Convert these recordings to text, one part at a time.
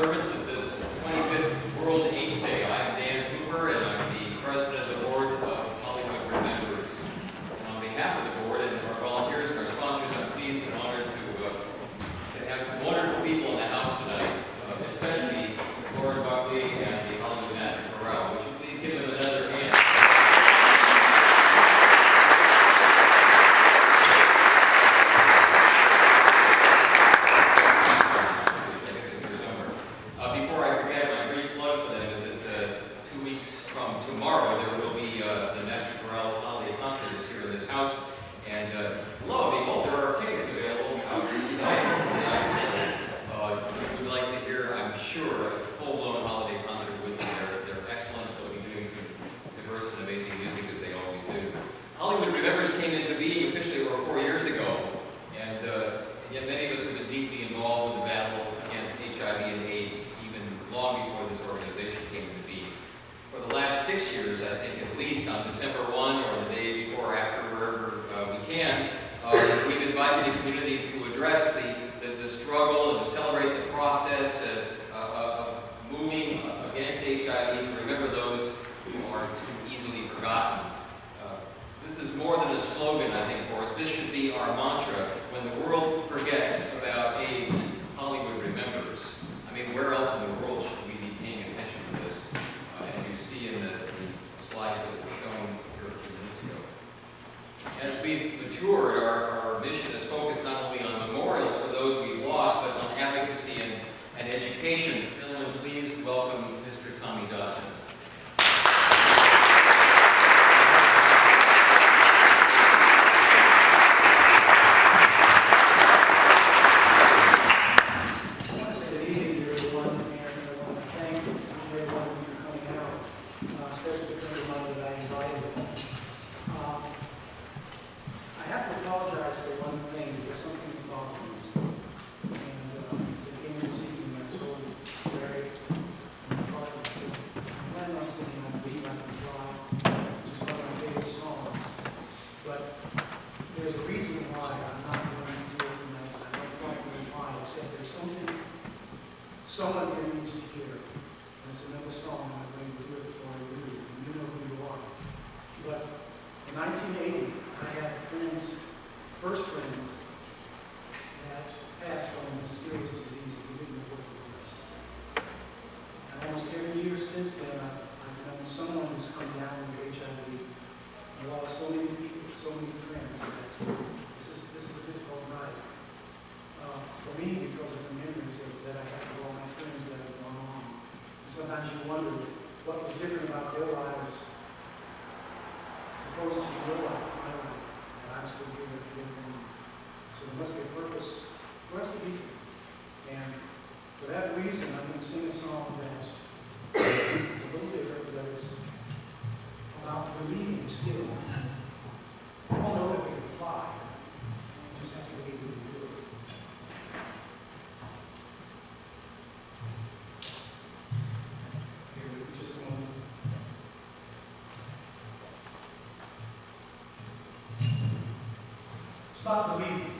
observance of this 25th World AIDS Day. I'm Dan Cooper, and I'm the president of the board of Hollywood Remembers. And on behalf of the board and our volunteers and our sponsors, I'm pleased and honored to have some wonderful people in the house tonight, especially Lauren Buckley and the Hollywood National Chorale. Would you please give them another hand? Before I forget, my brief plug for them is that 2 weeks from tomorrow, there will be the National Chorale's holiday concerts here in this house. And lo and behold, there are tickets available outside tonight. So if you would like to hear, I'm sure, a full-blown holiday concert with them, they're excellent. They'll be doing some diverse and amazing music as they always do. Hollywood Remembers came into being officially over 4 years ago. And yet many of us have been deeply involved in the battle against HIV and AIDS, even long before this organization came into being. For the last 6 years, I think at least, on December 1 or the day before or after, wherever we can, we've invited the community to address the struggle and to celebrate the process of moving against HIV, to remember those who are too easily forgotten. This is more than a slogan, I think, for us. This should be our mantra. When the world forgets about AIDS, Hollywood remembers. I mean, where else in the world should we be paying attention to this? And you see in the slides that were shown here a few minutes ago. As we've matured, our mission is focused not only on memorials for those we've lost, but on advocacy and education. Gentlemen, please welcome Mr. Tommy Dodson. Someone here needs to hear. And it's another song I'm going to do it for you. And you know who you are. But in 1980, I had first friend, that passed from a mysterious disease that we didn't know what it was. And almost every year since then, I've known someone who's come down with HIV. I lost so many people, so many friends that this is a difficult night. For me, because of the memories that I have of all my friends that have gone on. And sometimes you wonder what was different about their lives as opposed to your life, my life, and I'm still here to give them. So there must be a purpose for us to be here. And for that reason, I'm going to sing a song that's a little different, but it's about believing still. We all know that we can fly. We just have to believe we can do it. Stop believing.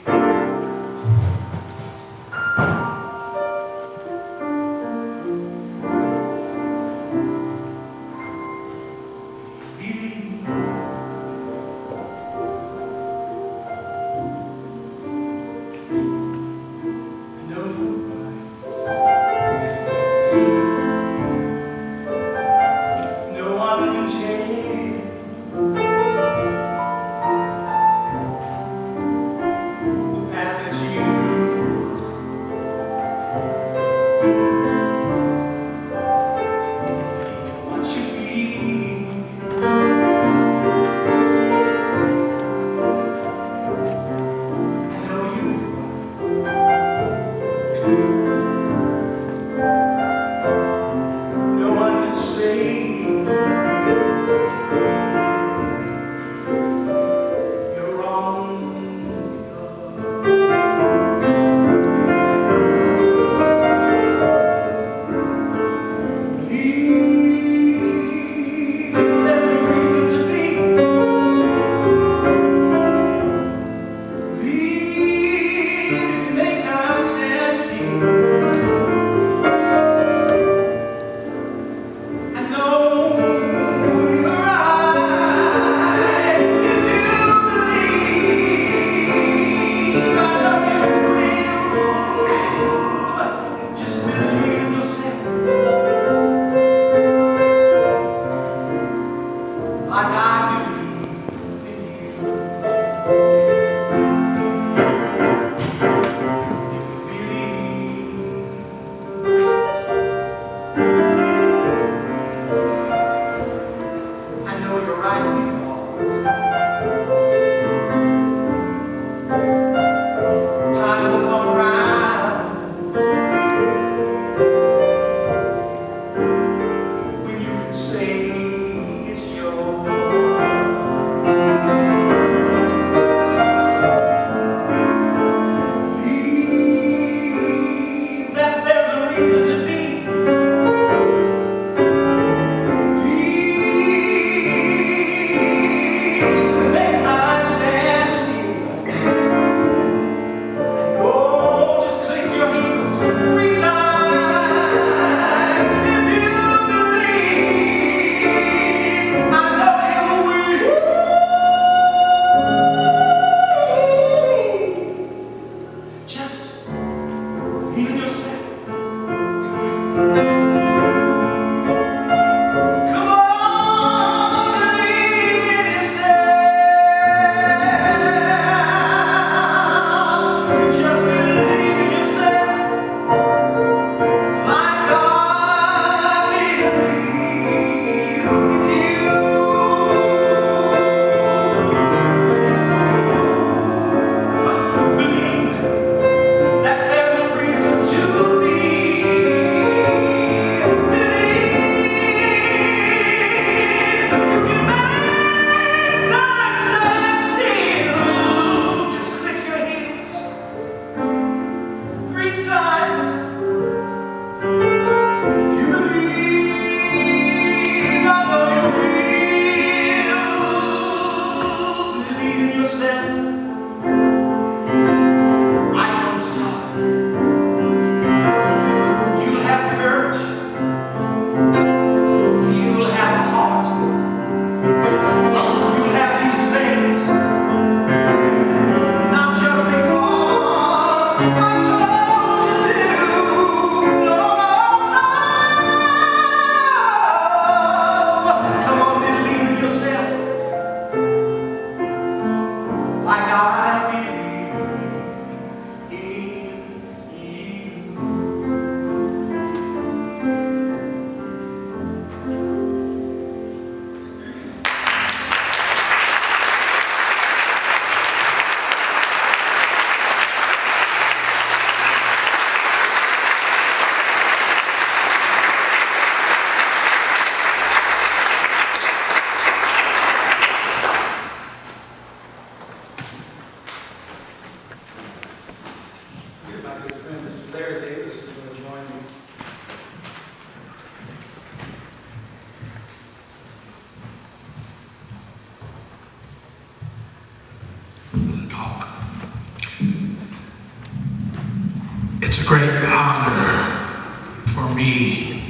me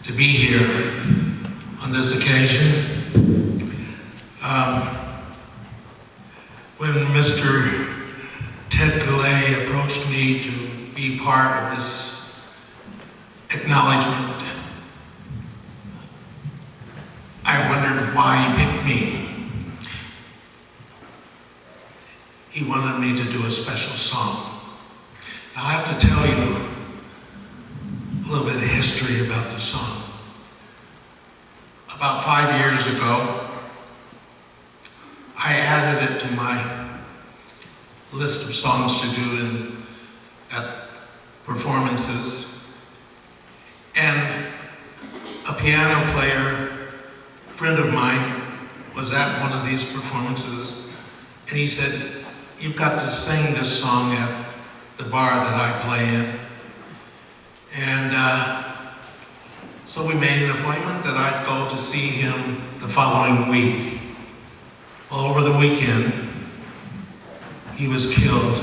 to be here on this occasion. When Mr. Ted Goulet approached me to be part of this acknowledgement, I wondered why he picked me. He wanted me to do a special song. Now, I have to tell you a little bit of history about the song. About 5 years ago, I added it to my list of songs to do at performances. And a piano player, friend of mine, was at one of these performances, and he said, "You've got to sing this song at the bar that I play in." And so we made an appointment that I'd go to see him the following week. Well, over the weekend, he was killed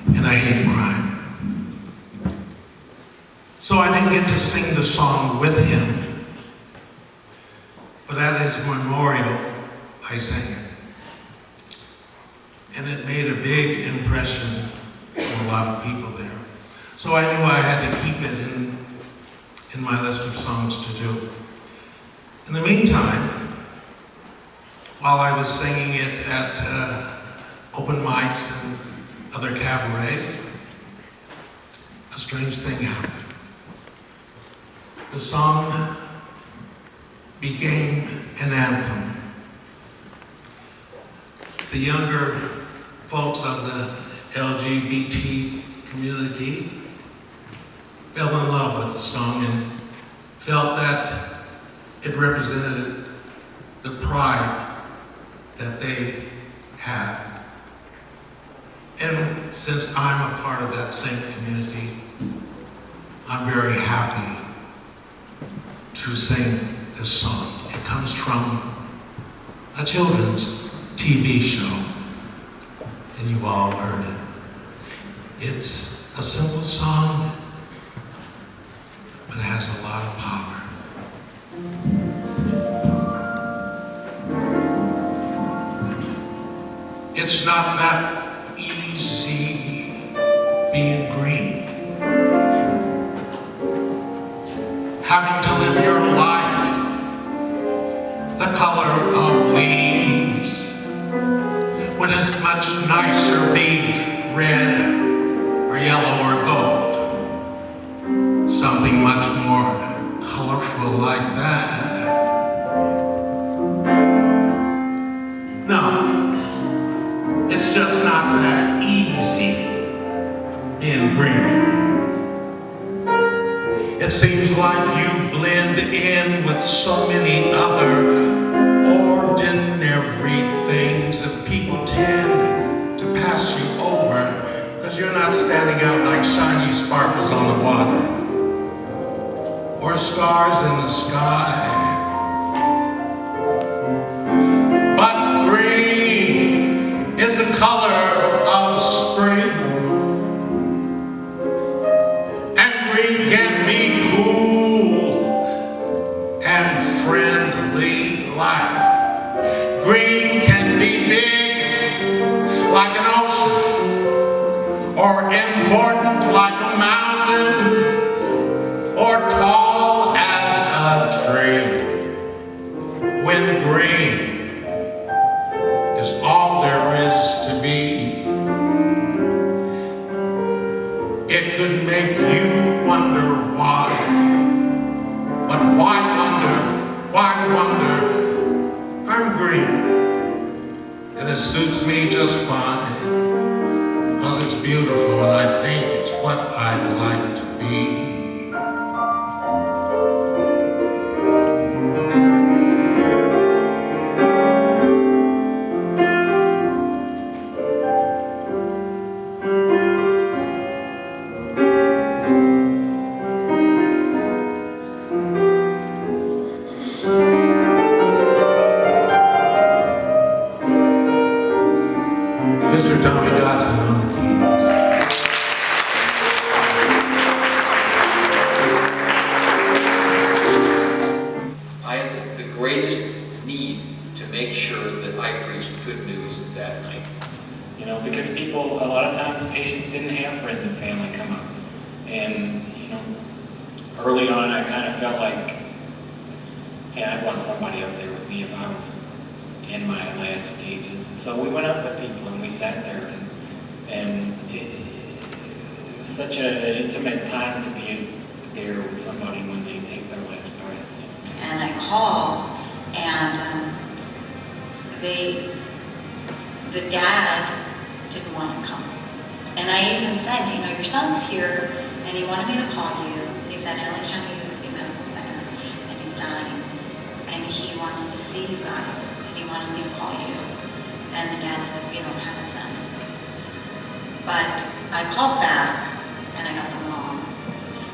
in a hate crime. So I didn't get to sing the song with him, but at his memorial, I sang it. And it made a big impression on a lot of people there. So I knew I had to keep it in my list of songs to do. In the meantime, while I was singing it at open mics and other cabarets, a strange thing happened. The song became an anthem. The younger folks of the LGBT community fell in love with the song and felt that it represented the pride that they had. And since I'm a part of that same community, I'm very happy to sing this song. It comes from a children's TV show, and you've all heard it. It's a simple song, but it has a lot of power. It's not that easy being green. Having to live your life the color of leaves, when it's much nicer being red or yellow or gold. Something much more colorful like that. No. It's just not that easy being green. It seems like you blend in with so many other ordinary things that people tend to pass you over because you're not standing out like shiny sparkles on the water or stars in the sky. But green is the color of spring, and green can be cool and friendly like. Green can be big like an ocean, or important like a mountain, or tall as a tree. When green is all there is to be, it could make you wonder why. But why wonder? I'm green, and it suits me just fine, because it's beautiful and I think it's what I'd like to be. Mr. Tommy Dodson on the keys. because people, a lot of times, patients didn't have friends and family come up. And, early on, I kind of felt like, hey, I'd want somebody up there with me if I was in my last stages. And so we went up with people and we sat there, and it was such an intimate time to be there with somebody when they take their last breath. And I called, and the dad didn't want to come. And I even said, your son's here, and he wanted me to call you. He's at LA County UC Medical Center, and he's dying. And he wants to see you guys, and he wanted me to call you. And the dad said, we don't have a son. But I called back, and I got the mom.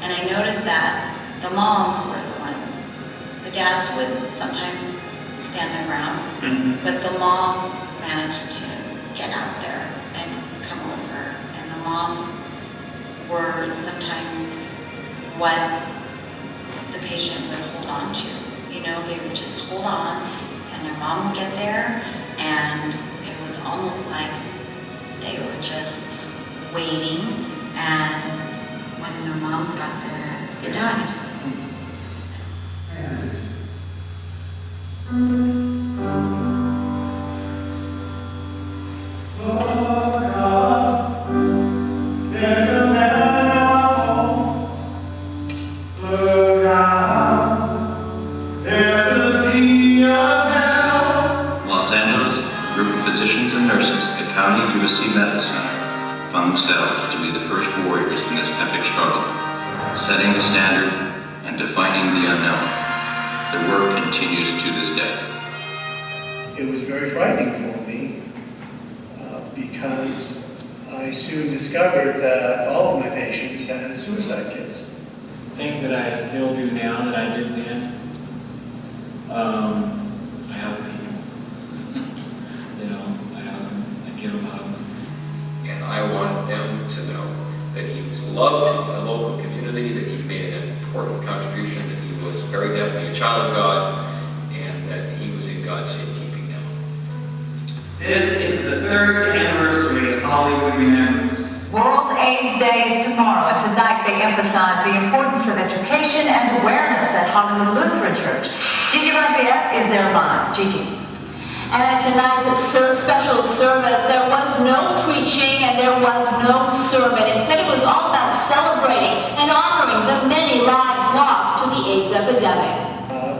And I noticed that the moms were the ones. The dads would sometimes stand their ground, but the mom managed to get out there and come over. And the moms were sometimes what the patient would hold on to. They would just hold on, and their mom would get there, and it was almost like they were just waiting, and when their moms got there, they died. Los Angeles, a group of physicians and nurses at County USC Medical Center found themselves to be the first warriors in this epic struggle, setting the standard and defining the unknown. The work continues to this day. It was very frightening for me because I soon discovered that all of my patients had suicide kits. Things that I still do now that I did then, I help people. I give them hugs. And I want them to know that he was loved in the local community, that he made an important contribution, that he was very definitely a child of God, and that he was in God's safekeeping now. This is the 3rd anniversary of Hollywood Remembers. World AIDS Day is tomorrow, and tonight they emphasize the importance of education and awareness at Hollywood Lutheran Church. Gigi Garcia is there live. Gigi. And at tonight's special service, there was no preaching and there was no sermon. Instead, it was all about celebrating and honoring the many lives lost to the AIDS epidemic.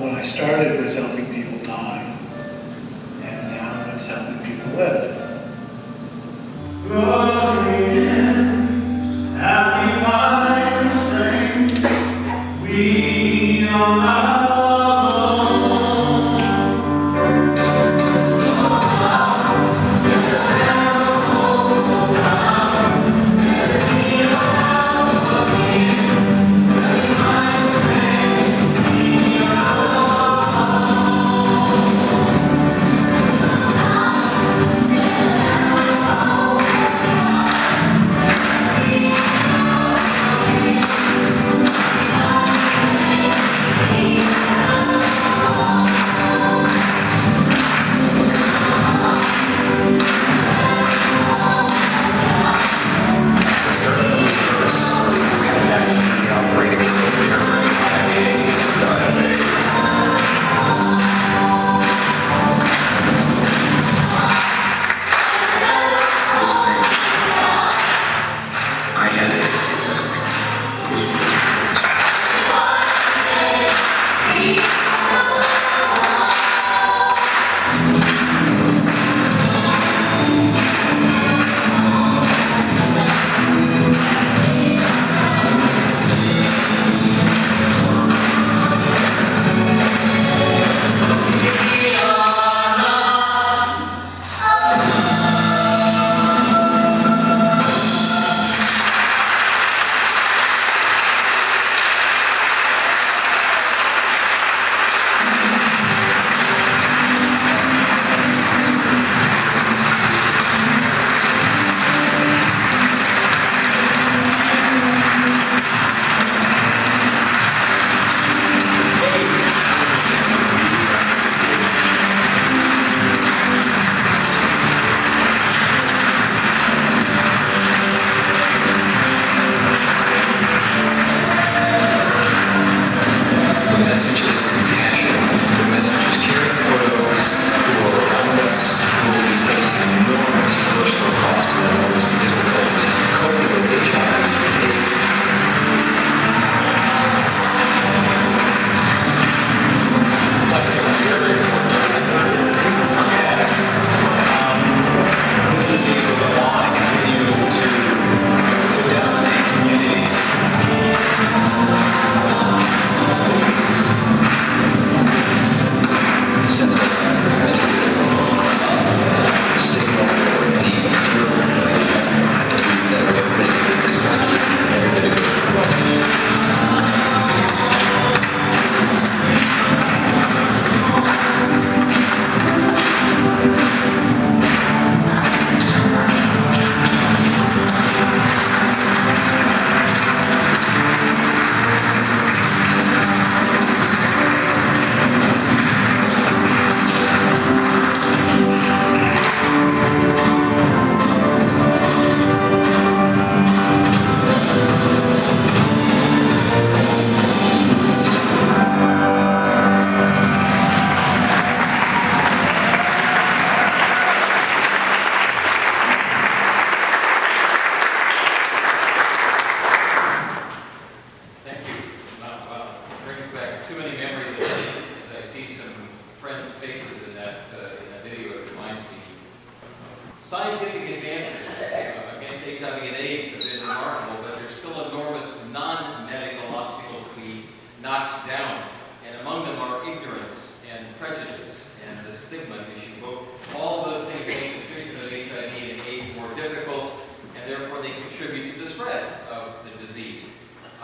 When I started, it was helping people die, and now it's helping people live. We are not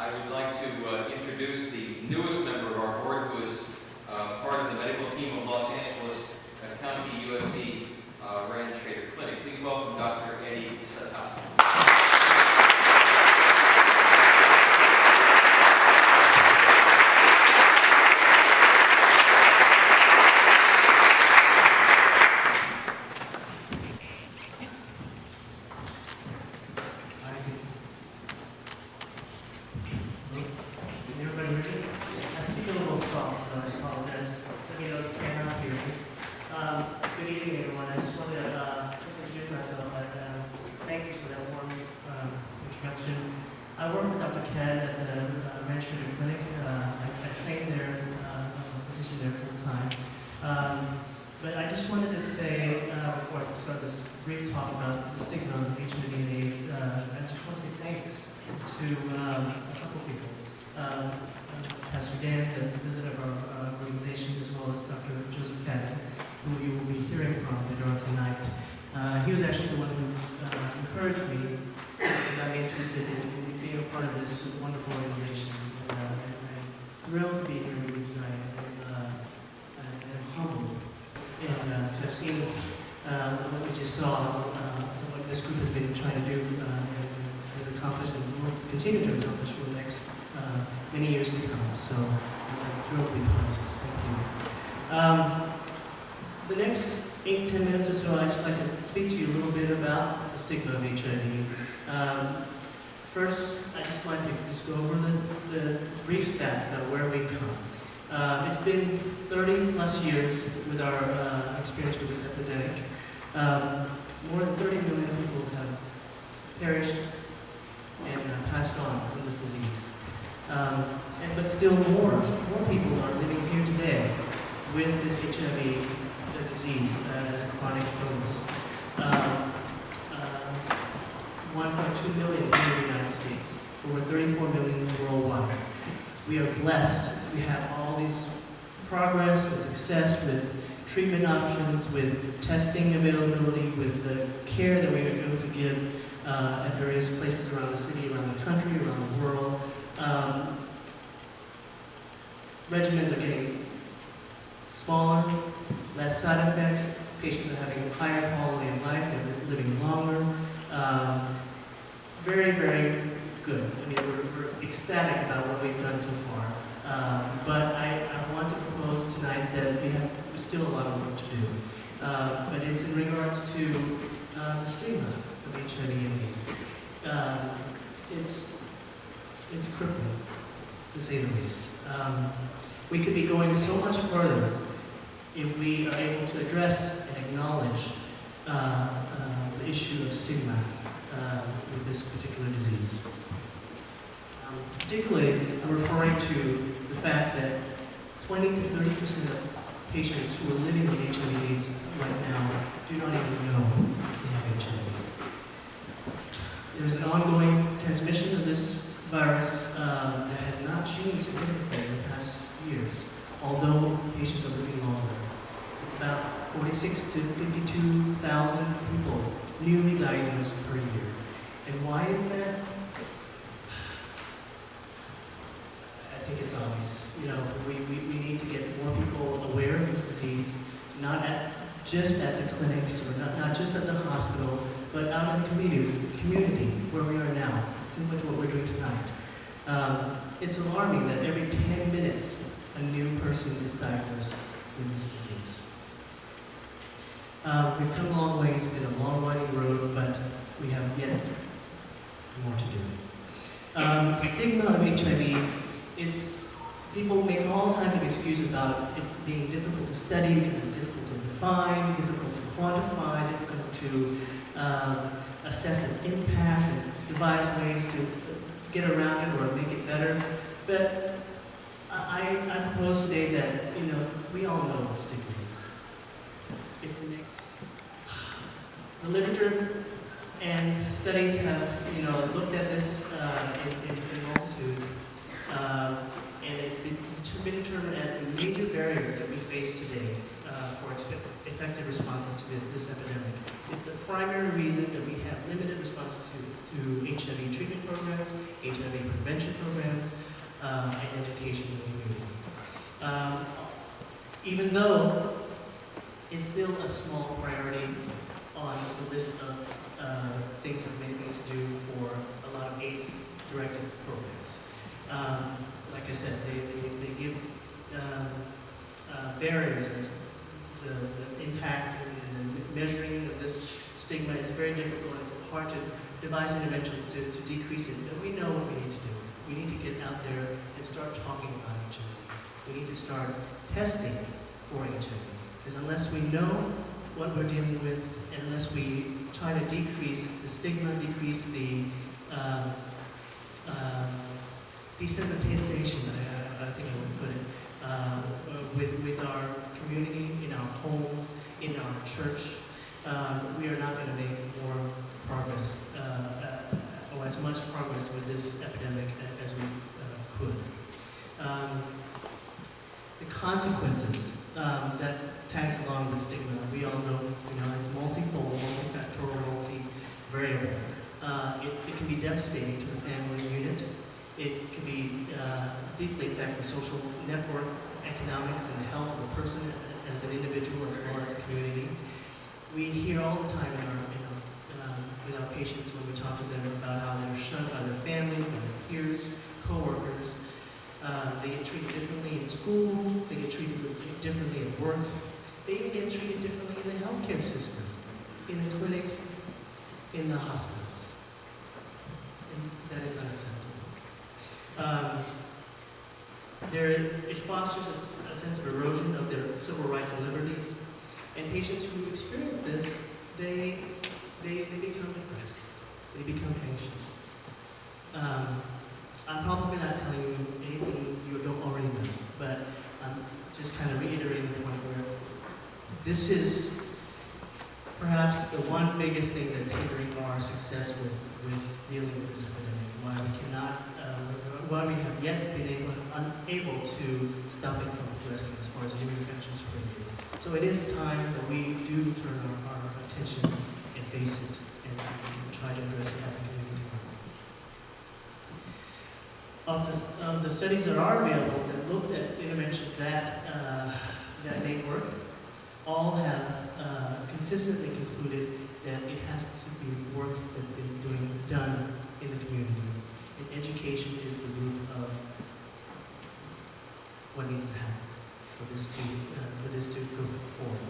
I would like to introduce the newest member of our board who is part of the medical team of Los Angeles County USC Ranch-Trader Clinic. Please welcome Dr. Eddie Sata. Everybody ready? I speak a little soft, so I apologize. Let me know if you cannot hear me. Good evening, everyone. I just wanted to just introduce myself. Thank you for that warm introduction. I work with Dr. Ken at the Ranch-Trader Clinic. I train there, I'm a physician there full time. But I just wanted to say, before I start this brief talk about the stigma of HIV and AIDS, I just want to say thanks to a couple people. Pastor Dan, the president of our organization, as well as Dr. Joseph Cadden, who you will be hearing from later on tonight. He was actually the one who encouraged me and got me interested in being a part of this wonderful organization. I'm thrilled to be here with you tonight, and I'm humbled and to have seen what we just saw, what this group has been trying to do and has accomplished and will continue to accomplish for the next many years to come. So I'm thrilled to be part of this. Thank you. The next 8-10 minutes or so, I'd just like to speak to you a little bit about the stigma of HIV. First, I just want to just go over the brief stats about where we come. It's been 30 plus years with our experience with this epidemic. More than 30 million people have perished and passed on from this disease. But still more people are living here today with this HIV disease as a chronic illness. 1.2 million here in the United States, over 34 million worldwide. We are blessed. We have all these progress and success with treatment options, with testing availability, with the care that we are able to give at various places around the city, around the country, around the world. Regimens are getting smaller, less side effects. Patients are having higher quality of life. They're living longer. Very, very good. I mean, we're ecstatic about what we've done so far. But I want to propose tonight that we have still a lot of work to do. But it's in regards to the stigma of HIV and AIDS. It's crippling, to say the least. We could be going so much further if we are able to address and acknowledge the issue of stigma with this particular disease. Particularly, I'm referring to the fact that 20 to 30% of patients who are living with HIV/AIDS right now do not even know they have HIV. There's an ongoing transmission of this virus that has not changed significantly in the past years, although patients are living longer. It's about 46 to 52,000 people newly diagnosed per year. And why is that? I think it's obvious. You know, we need to get more people aware of this disease, not just at the clinics or not just at the hospital, but out in the community where we are now, similar to what we're doing tonight. It's alarming that every 10 minutes a new person is diagnosed with this disease. We've come a long way. It's been a long, winding road, but we have yet more to do. Stigma of HIV, people make all kinds of excuses about it being difficult to study because it's difficult to define, difficult to quantify, difficult to assess its impact and devise ways to get around it or make it better. But I propose today that, we all know what stigma is. It's the literature and studies have, looked at this in multitude, and it's been determined as a major barrier that we face today for effective responses to this epidemic. It's the primary reason that we have limited responses to HIV treatment programs HIV prevention programs, and education in the community. Even though it's still a small priority on the list of things that many things to do for a lot of AIDS-directed programs. Like I said, they give barriers as the impact and the measuring of this stigma is very difficult. It's hard to devise interventions to decrease it. But we know what we need to do. We need to get out there and start talking about HIV. We need to start testing for HIV. Because unless we know what we're dealing with, and unless we try to decrease the stigma, decrease the desensitization, I think I would put it, with our community, in our homes, in our church, we are not going to make more progress, or as much progress with this epidemic as we could. The consequences that tags along with stigma, we all know, it's multifold, multifactorial, multivariable. It can be devastating to the family unit. It can be deeply affect the social network, economics, and the health of a person as an individual as well as a community. We hear all the time with our patients when we talk to them about how they're shunned by their family, by their peers, co-workers. They get treated differently in school. They get treated differently at work. They even get treated differently in the healthcare system, in the clinics, in the hospitals. And that is unacceptable. It fosters a sense of erosion of their civil rights and liberties. And patients who experience this, they become depressed. They become anxious. I'm probably not telling you anything you don't already know, but I'm just kind of reiterating the point where this is perhaps the one biggest thing that's hindering our success with dealing with this epidemic. Why we have yet been unable to stop it from progressing as far as new infections per year. So it is time that we do turn our attention and face it and try to address it at the community level. Of the studies that are available that looked at interventions that may work, all have consistently concluded that it has to be work that's been done in the community. And education is the root of what needs to happen for this to go forward.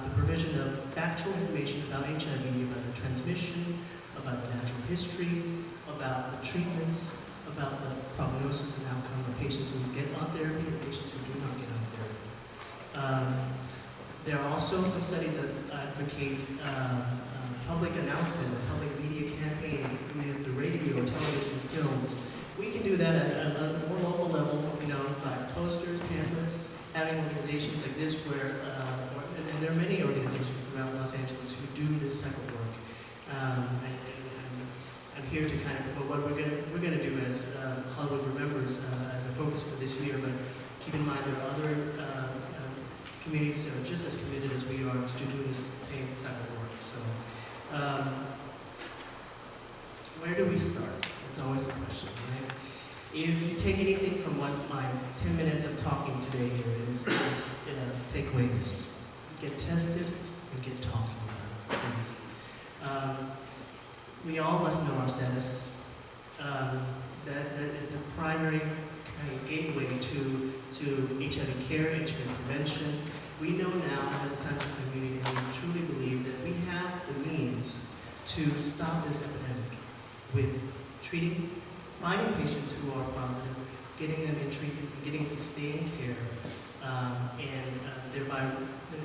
The provision of factual information about HIV, about the transmission, about the natural history, about the treatments, about the prognosis and outcome of patients who get on therapy and patients who do not get on therapy. There are also some studies that advocate public announcement, public media campaigns with the radio, television, films. We can do that at a more local level, by posters, pamphlets, having organizations like this where, and there are many organizations around Los Angeles who do this type of work. I'm here to kind of, what we're going to do as Hollywood Remembers as a focus for this year, but keep in mind there are other communities that are just as committed as we are to doing this same type of work. So, where do we start? That's always a question, right? If you take anything from what my 10 minutes of talking today here is take away this. Get tested and get talking about it, please. We all must know our status. That is the primary kind of gateway to HIV care, HIV prevention. We know now as a scientific community, and we truly believe that we have the means to stop this epidemic with treating, finding patients who are positive, getting them in treatment, getting them to stay in care, and thereby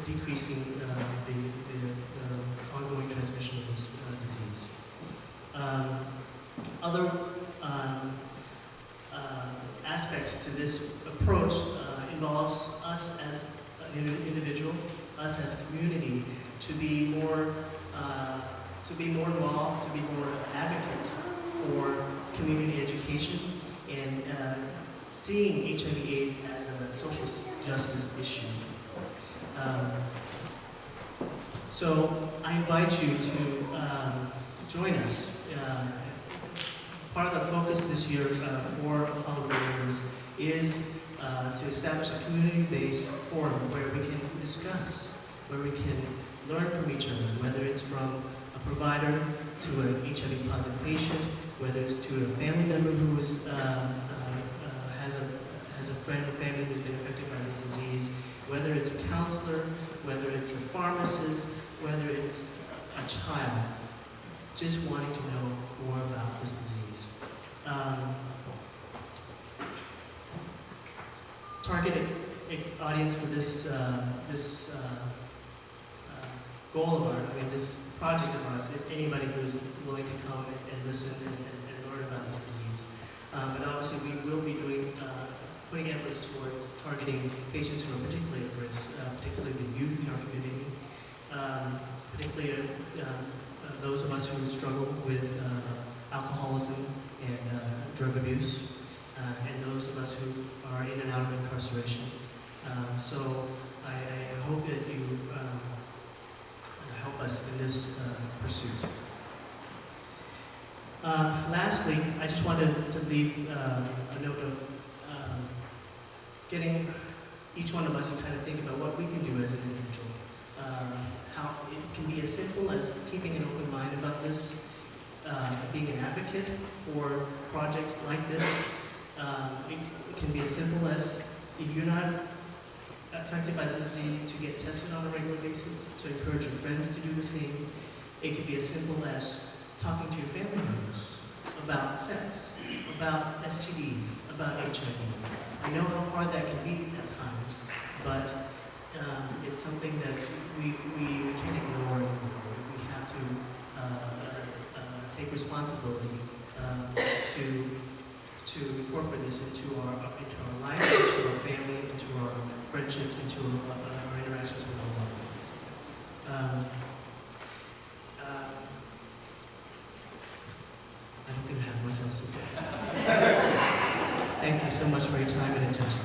decreasing the ongoing transmission of this disease. Other aspects to this approach involves us as an individual, us as a community, to be more involved, to be more advocates for community education and seeing HIV/AIDS as a social justice issue. So I invite you to join us part of the focus this year for Hollywood members is to establish a community-based forum where we can discuss, where we can learn from each other, whether it's from a provider to an HIV positive patient, whether it's to a family member who has a friend or family who's been affected by this disease, whether it's a counselor, whether it's a pharmacist, whether it's a child, just wanting to know more about this disease. Targeted audience for this goal of ours, this project of ours, is anybody who's willing to come and listen and learn about this disease. But obviously we will be putting efforts towards targeting patients who are particularly at risk, particularly the youth in our community, particularly those of us who struggle with alcoholism and drug abuse, and those of us who are in and out of incarceration. So I hope that you help us in this pursuit. Lastly, I just wanted to leave a note of getting each one of us to kind of think about what we can do as an individual. How it can be as simple as keeping an open mind about this, being an advocate for projects like this. It can be as simple as, if you're not affected by the disease, to get tested on a regular basis, to encourage your friends to do the same. It could be as simple as talking to your family members about sex, about STDs, about HIV. I know how hard that can be at times, but it's something that we can't ignore anymore. We have to take responsibility to incorporate this into our life, into our family, into our friendships, into our interactions with our loved ones. I don't think I have much else to say. Thank you so much for your time and attention.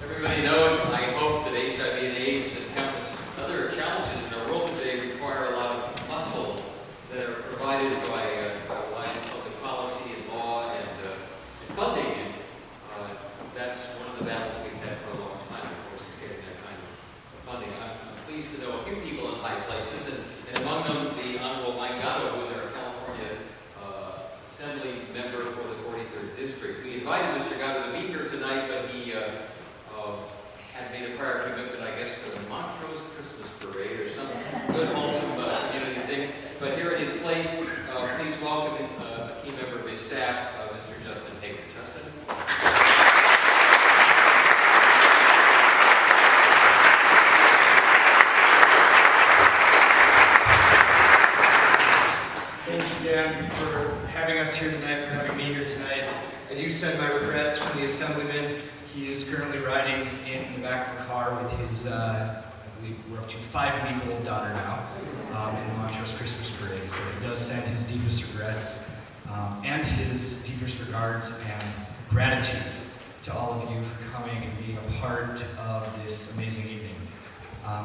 Everybody knows, I hope, that HIV and AIDS and countless other challenges in our world today require a lot of muscle that are provided by wise public policy and law and funding. And that's one of the battles we've had for a long time, of course, is getting that kind of funding. I'm pleased to know a few people in high places, and among them the Honorable Mike Gatto, who is our California Assembly member for the 43rd District. We invited Mr. Gatto to be here tonight, but he had made a prior commitment, I guess, for the Montrose Christmas Parade or some good, wholesome community thing. But here at his place, please welcome a key member of his staff, Mr. Justin Hager. Justin? Thank you, Dan, for having us here tonight, for having me here tonight. I do send my regrets from the Assemblyman. He is currently riding in the back of the car with his, I believe we're up to 5-week-old daughter now, in the Montrose Christmas Parade. So he does send his deepest regrets and his deepest regards and gratitude to all of you for coming and being a part of this amazing evening.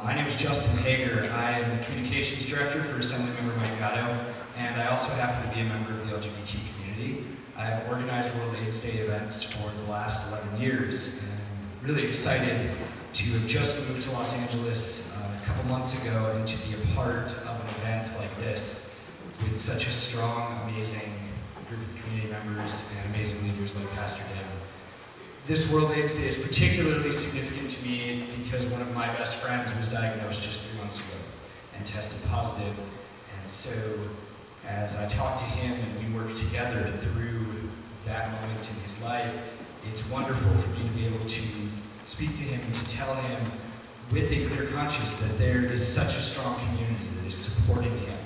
My name is Justin Hager. I am the Communications Director for Assemblymember Mike Gatto, and I also happen to be a member of the LGBT community. I've organized World AIDS Day events for the last 11 years, and I'm really excited to have just moved to Los Angeles a couple months ago and to be a part of an event like this with such a strong, amazing group of community members and amazing leaders like Pastor Dan. This World AIDS Day is particularly significant to me because one of my best friends was diagnosed just 3 months ago and tested positive. And so as I talked to him and we worked together through that moment in his life, it's wonderful for me to be able to speak to him and to tell him with a clear conscience that there is such a strong community that is supporting him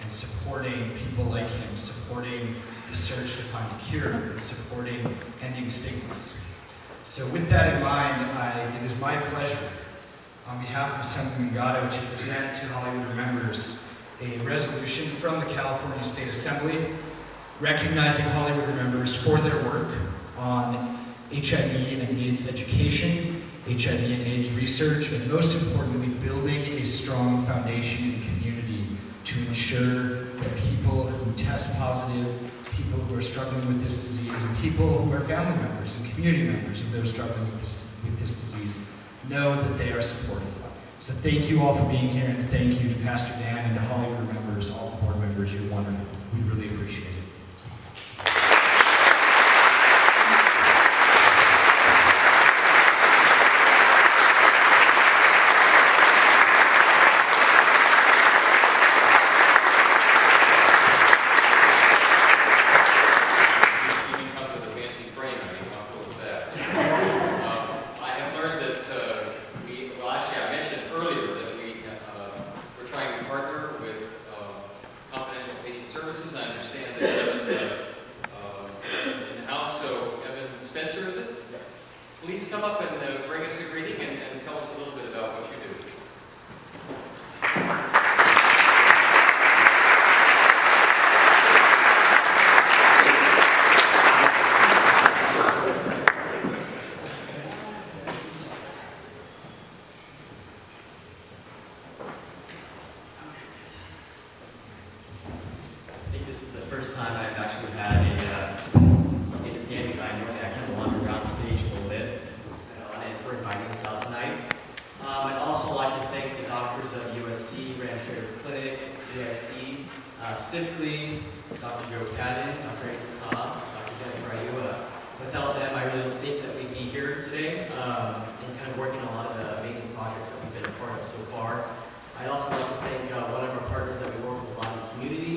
and supporting people like him, supporting the search to find a cure, and supporting ending stigmas. So with that in mind, it is my pleasure on behalf of Assemblyman Gatto to present to Hollywood members a resolution from the California State Assembly recognizing Hollywood Remembers for their work on HIV and AIDS education, HIV and AIDS research, and most importantly, building a strong foundation and community to ensure that people who test positive, people who are struggling with this disease, and people who are family members and community members of those struggling with this disease know that they are supported. So thank you all for being here, and thank you to Pastor Dan and to Hollywood Remembers, all the board members. You're wonderful. We really appreciate it. Please come up and bring us a greeting and tell us a little bit about what you do. I think this is the first time I've actually had something to stand behind. Normally I kind of wander around the stage a little bit. And for inviting us out tonight. I'd also like to thank the doctors of USC, Rand Schrader Clinic, AIC, specifically Dr. Joe Cadden, Dr. Asa Cobb, Dr. Jennifer Ayua. Without them, I really don't think that we'd be here today and kind of working on a lot of the amazing projects that we've been a part of so far. I'd also like to thank one of our partners that we work with a lot in the community,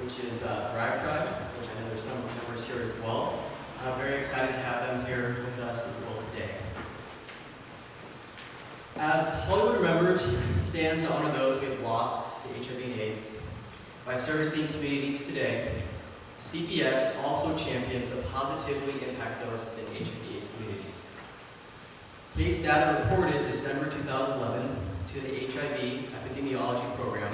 which is Thrive Tribe, which I know there's some members here as well. I'm very excited to have them here with us as well today. As Hollywood Remembers stands to honor those we have lost to HIV and AIDS, by servicing communities today, CPS also champions to positively impact those within HIV/AIDS communities. Case data reported December 2011 to the HIV Epidemiology Program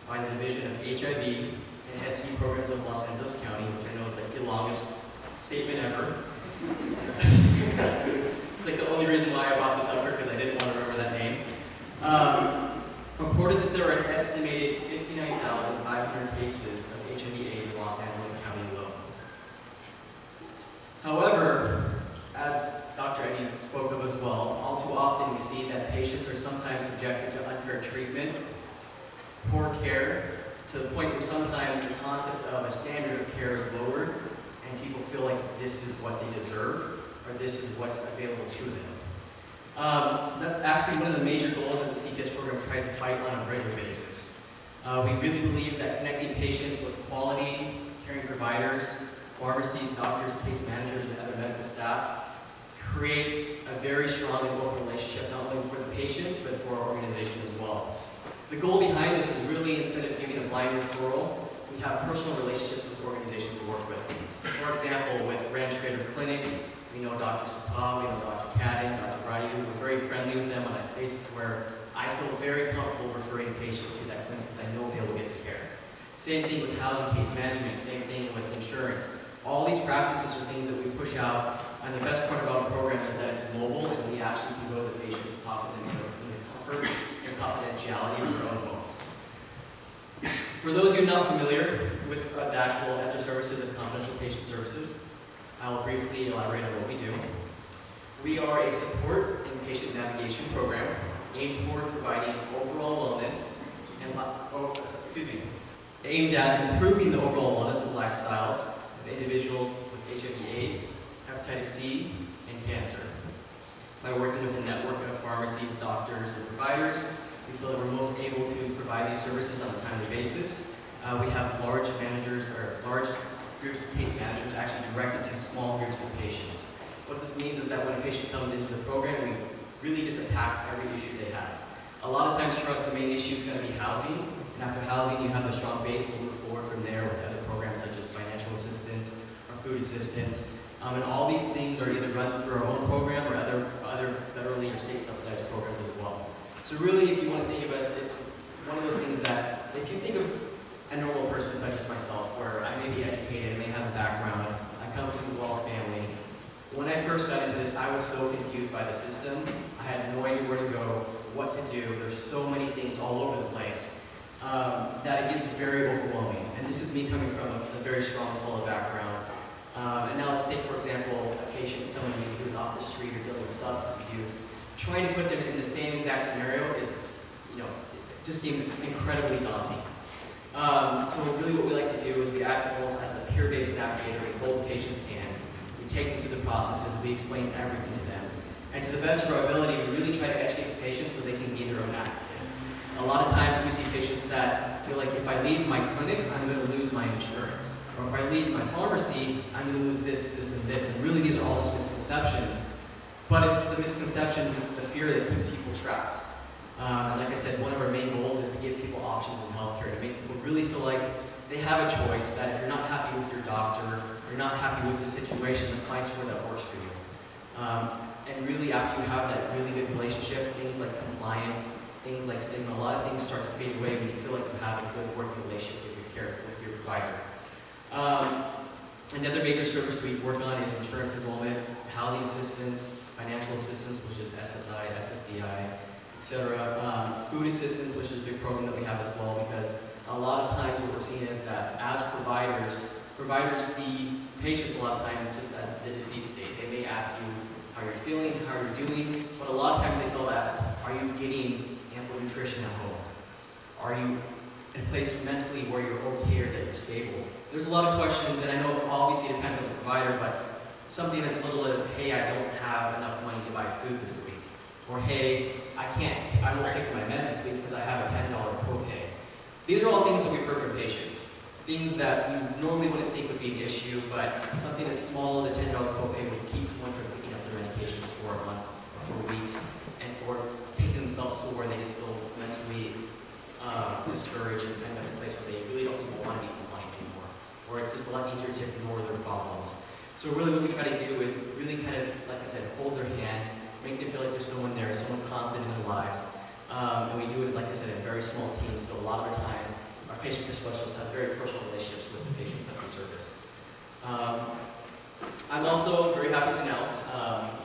by the Division of HIV and SV Programs of Los Angeles County, which I know is like the longest statement ever. It's like the only reason why I brought this up here, because I didn't want to remember that name. Reported that there are an estimated 59,500 cases of HIV/AIDS in Los Angeles County alone. However, as Dr. Eddie spoke of as well, all too often we see that patients are sometimes subjected to unfair treatment, poor care, to the point where sometimes the concept of a standard of care is lowered, and people feel like this is what they deserve, or this is what's available to them. That's actually one of the major goals that the CPS program tries to fight on a regular basis. We really believe that connecting patients with quality, caring providers, pharmacies, doctors, case managers, and other medical staff create a very strong and open relationship, not only for the patients, but for our organization as well. The goal behind this is really, instead of giving a blind referral, we have personal relationships with the organizations we work with. For example, with Rand Schrader Clinic, we know Dr. Sapah, we know Dr. Cadden, Dr. Ryu. We're very friendly with them on a basis where I feel very comfortable referring a patient to that clinic because I know they'll get the care. Same thing with housing case management, same thing with insurance. All these practices are things that we push out, and the best part about the program is that it's mobile and we actually can go to the patients and talk to them in the comfort and confidentiality of their own homes. For those of you not familiar with the actual other services and confidential patient services, I will briefly elaborate on what we do. We are a support and patient navigation program aimed toward providing overall wellness and aimed at improving the overall wellness and lifestyles of individuals with HIV/AIDS, hepatitis C, and cancer. By working with a network of pharmacies, doctors, and providers, we feel that we're most able to provide these services on a timely basis. We have large groups of case managers actually directed to small groups of patients. What this means is that when a patient comes into the program, we really just attack every issue they have. A lot of times for us, the main issue is going to be housing. And after housing, you have a strong base. We'll move forward from there with other programs such as financial assistance or food assistance. And all these things are either run through our own program or other federally or state subsidized programs as well. So really, if you want to think of us, it's one of those things that if you think of a normal person such as myself, where I may be educated, I may have a background, I come from a wealthy family. When I first got into this, I was so confused by the system. I had no idea where to go, what to do. There's so many things all over the place that it gets very overwhelming. And this is me coming from a very strong, solid background. And now let's take, for example, a patient, someone who's off the street or dealing with substance abuse. Trying to put them in the same exact scenario is, it just seems incredibly daunting. So really what we like to do is we act almost as a peer-based navigator. We hold the patient's hands, we take them through the processes, we explain everything to them. And to the best of our ability, we really try to educate the patients so they can be their own advocate. A lot of times we see patients that feel like if I leave my clinic, I'm going to lose my insurance. Or if I leave my pharmacy, I'm going to lose this, this, and this. And really these are all just misconceptions. But it's the misconceptions, it's the fear that keeps people trapped. And like I said, one of our main goals is to give people options in healthcare, to make people really feel like they have a choice, that if you're not happy with your doctor, or you're not happy with the situation, let's find somewhere that works for you. And really after you have that really good relationship, things like compliance, things like stigma, a lot of things start to fade away when you feel like you have a good working relationship with your provider. Another major service we work on is insurance enrollment, housing assistance, financial assistance, which is SSI, SSDI, etc. Food assistance, which is a big program that we have as well, because a lot of times what we're seeing is that as providers see patients a lot of times just as the disease state. They may ask you how you're feeling, how you're doing, but a lot of times they feel asked, are you getting ample nutrition at home? Are you in a place mentally where you're okay or that you're stable? There's a lot of questions, and I know obviously it depends on the provider, but something as little as, hey, I don't have enough money to buy food this week. Or, hey, I won't pick up my meds this week because I have a $10 copay. These are all things that we've heard from patients. Things that you normally wouldn't think would be an issue, but something as small as a $10 copay would keep someone from picking up their medications for a month or for weeks, and for taking themselves to where they just feel mentally discouraged and end up in a place where they really don't even want to be compliant anymore. Or it's just a lot easier to ignore their problems. So really what we try to do is really kind of, like I said, hold their hand, make them feel like there's someone there, someone constant in their lives. And we do it, like I said, in very small teams, so a lot of our times, our patient care specialists have very personal relationships with the patients that we service. I'm also very happy to announce,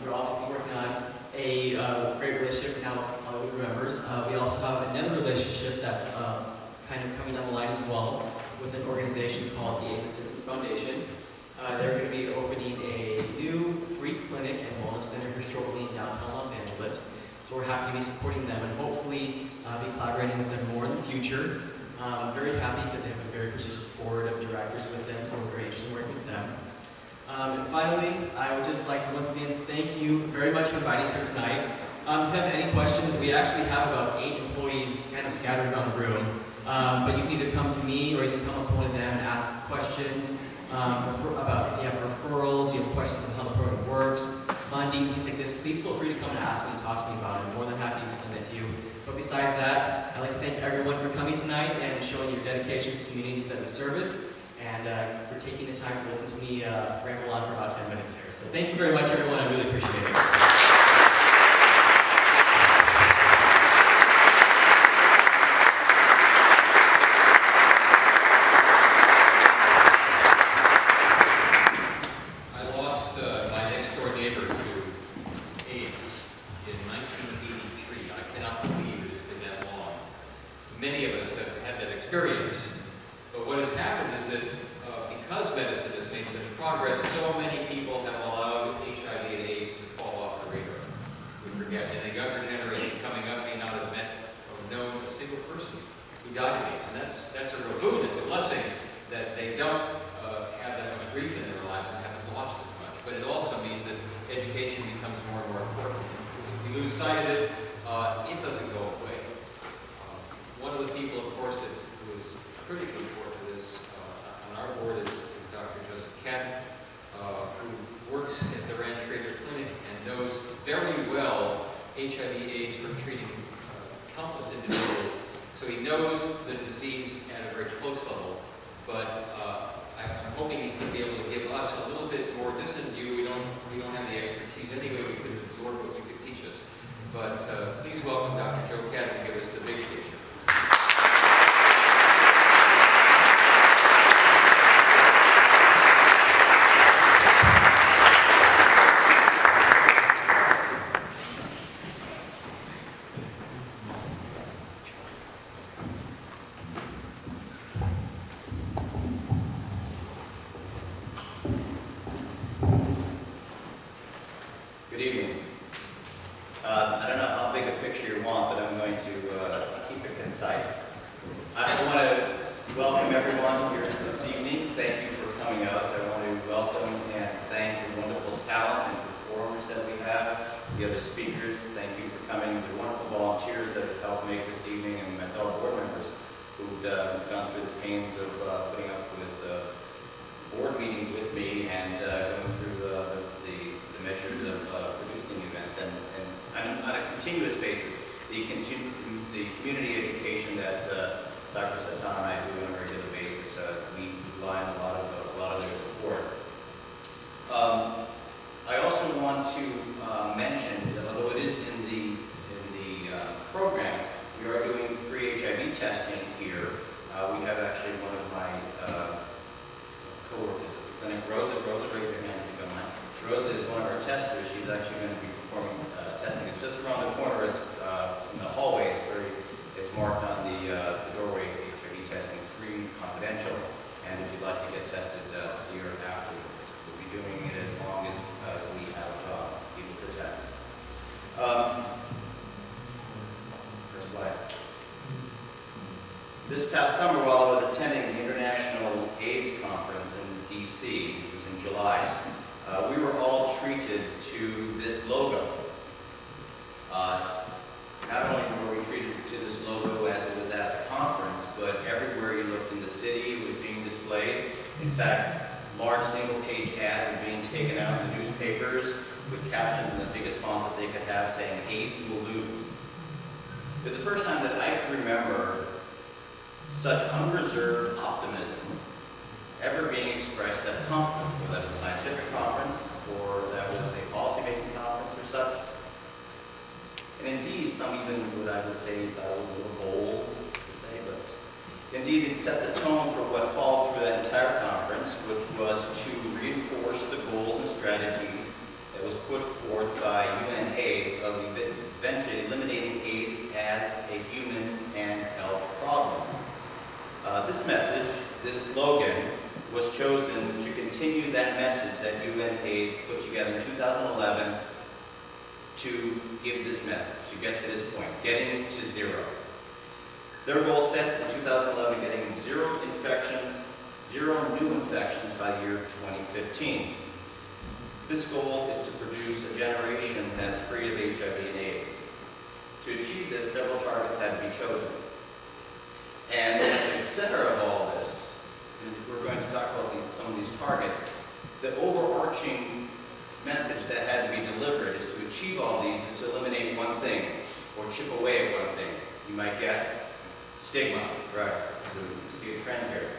we're obviously working on a great relationship now with Hollywood Remembers. We also have another relationship that's kind of coming down the line as well with an organization called the AIDS Assistance Foundation. They're going to be opening a new free clinic and wellness center here shortly in downtown Los Angeles. So we're happy to be supporting them and hopefully be collaborating with them more in the future. I'm very happy because they have a very prestigious board of directors with them, so we're very interested in working with them. And finally, I would just like to once again thank you very much for inviting us here tonight. If you have any questions, we actually have about 8 employees kind of scattered around the room. But you can either come to me or you can come up to one of them and ask questions about if you have referrals, you have questions on how the program works, funding, things like this. Please feel free to come and ask me and talk to me about it. I'm more than happy to explain that to you. But besides that, I'd like to thank everyone for coming tonight and showing your dedication to the communities that we service, and for taking the time to listen to me ramble on for about 10 minutes here. So thank you very much, everyone. I really appreciate it. Please welcome Dr. Joe Cadden to give us the big picture. Good evening. I don't know how big a picture you want, but I'm going to keep it concise. I want to welcome everyone here this evening. Thank you for coming out. I want to welcome and thank the wonderful talent and performers that we have, the other speakers. Thank you for coming, the wonderful volunteers that have helped make this evening, and my fellow board members who've gone through the pains of putting up with board meetings with me and going through the measures of producing events. And on a continuous basis, the community education that Dr. Satan and I do on a regular basis, we rely on a lot of their support. I also want to mention, although it is in the program, we are doing free HIV testing here. We have actually one of my coworkers at the clinic, Rosa, raise your hand if you don't mind. Rosa is one of our testers. She's actually going to be performing testing. It's just around the corner. It's in the hallway. It's marked on the doorway. HIV testing is free, confidential, and if you'd like to get tested, see her afterwards. We'll be doing it as long as we have people to test. First slide. This past summer, while I was attending the International AIDS Conference in D.C., it was in July, we were all treated to this logo. Not only were we treated to this logo as it was at the conference, but everywhere you looked in the city, it was being displayed. In fact, large single-page ads were being taken out in the newspapers with captions in the biggest font that they could have saying, "AIDS will lose." It was the first time that I could remember such unreserved optimism ever being expressed at a conference, whether that was a scientific conference or that was a policy-making conference or such. And indeed, some even would, I would say, that was a little bold to say, but indeed it set the tone for what followed through that entire conference, which was to reinforce the goals and strategies that was put forth by UNAIDS of eventually eliminating AIDS as a human and health problem. This message, this slogan, was chosen to continue that message that UNAIDS put together in 2011 to give this message, to get to this point, getting to zero. Their goal set in 2011, getting zero infections, zero new infections by the year 2015. This goal is to produce a generation that's free of HIV and AIDS. To achieve this, several targets had to be chosen. And at the center of all this, and we're going to talk about some of these targets, the overarching message that had to be delivered is to achieve all these is to eliminate one thing, or chip away at one thing. You might guess, stigma, right? So you see a trend here.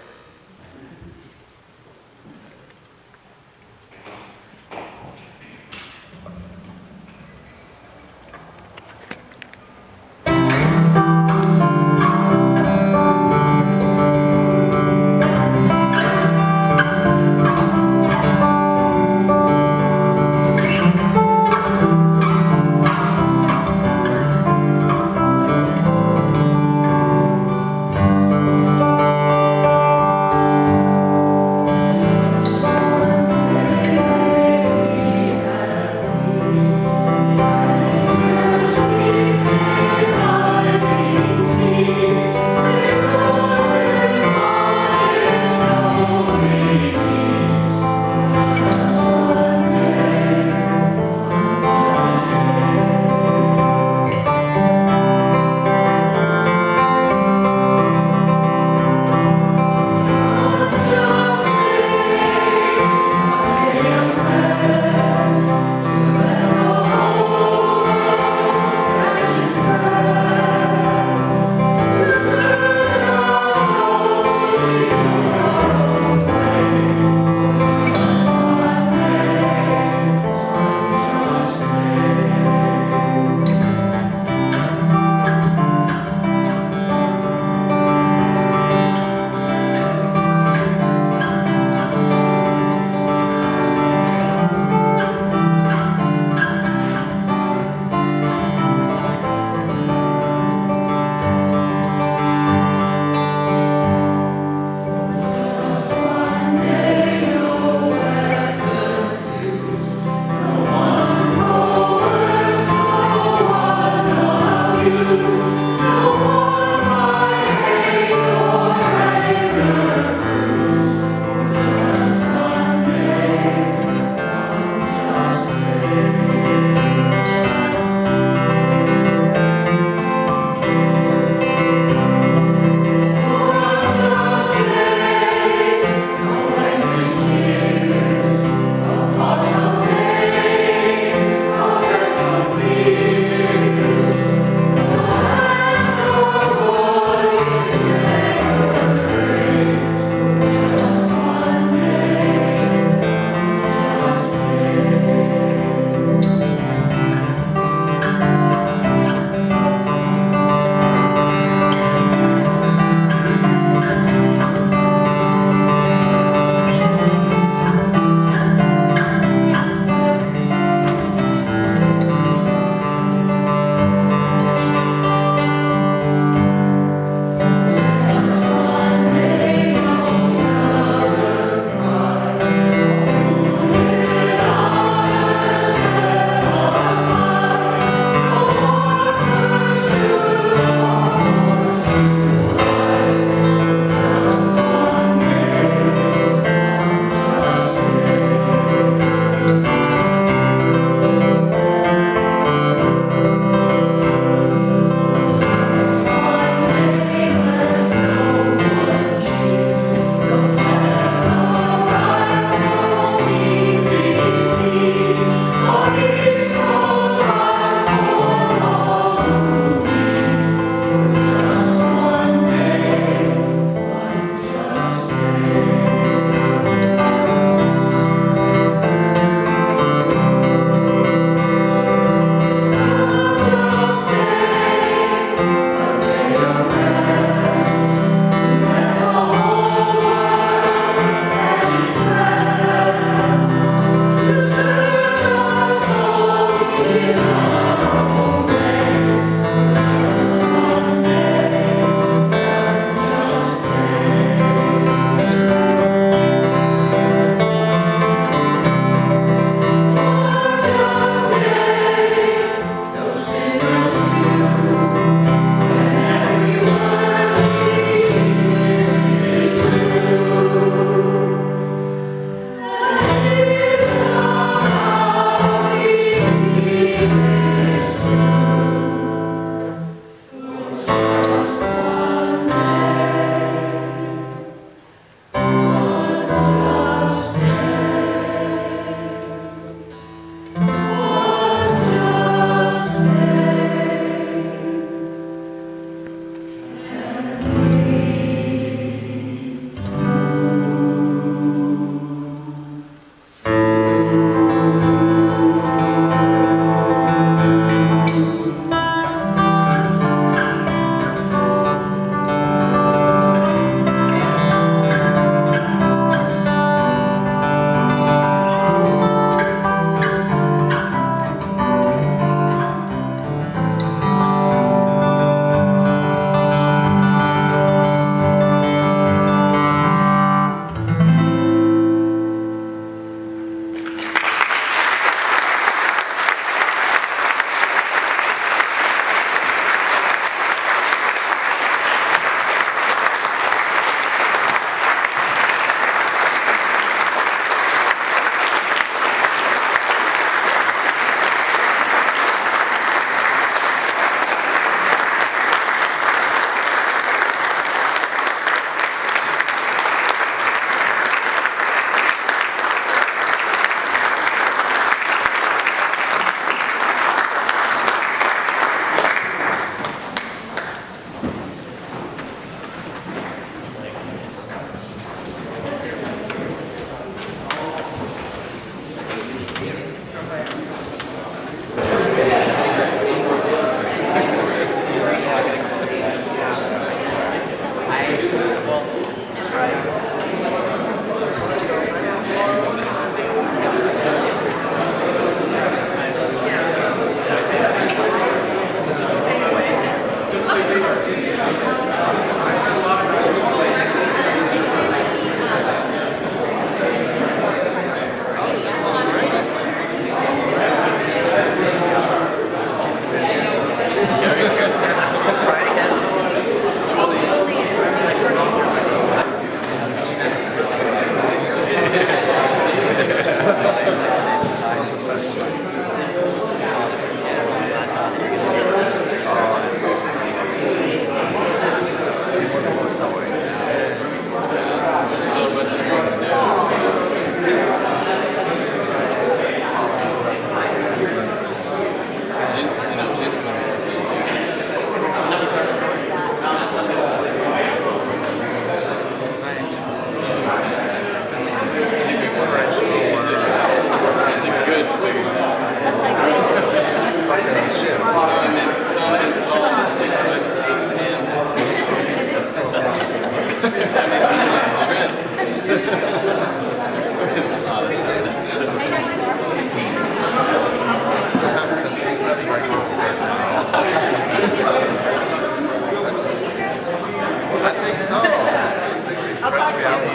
Yeah.